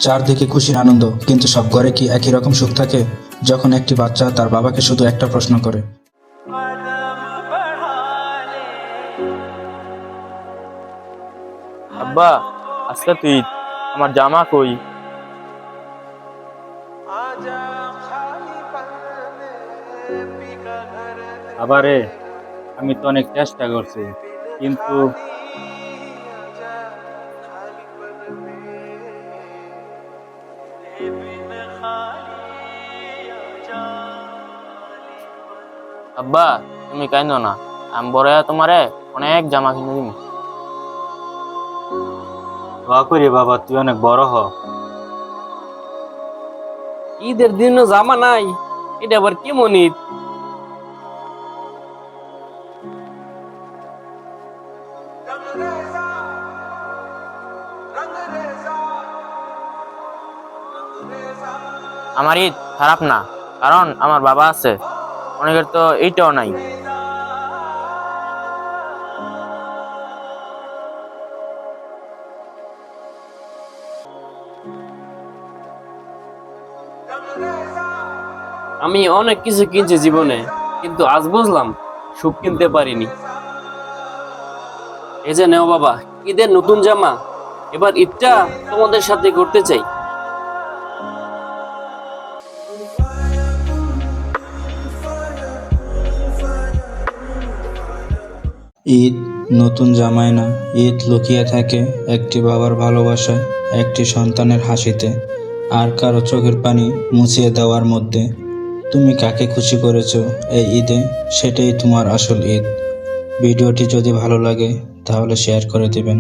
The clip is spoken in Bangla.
চারদিকে খুশির আনন্দ, কিন্তু সব ঘরে কি একই রকম সুখ থাকে? যখন একটি বাচ্চা তার বাবাকে শুধু একটা প্রশ্ন করে, আব্বা, আজকে তুই আমার জামা কই? আবারে, আমি তো অনেক চেষ্টা করছি, কিন্তু আব্বা, তুমি কাইন্দ না। আমি বড় হইয়া তোমারে অনেক জামা কিনে দিব। দোয়া করি বাবা, তুই অনেক বড় হ। ঈদের দিনও জামা নাই, এটা আবার কেমন ঈদ? আমার ঈদ খারাপ না, কারণ আমার বাবা আছে। অনেকের তো এইটাও নাই। আমি অনেক কিছু কিনছি জীবনে, কিন্তু আজ বুঝলাম সুখ কিনতে পারিনি। এই যে নেও বাবা, ঈদের নতুন জামা। এবার ঈদটা তোমাদের সাথে করতে চাই। ঈদ নতুন জামায় না, ঈদ লুকিয়ে থাকে একটি বাবার ভালোবাসায়, একটি সন্তানের হাসিতে, আর কারো চোখের পানি মুছিয়ে দেওয়ার মধ্যে। তুমি কাকে খুশি করেছো এই ঈদে, সেটাই তোমার আসল ঈদ। ভিডিওটি যদি ভালো লাগে তাহলে শেয়ার করে দিবেন।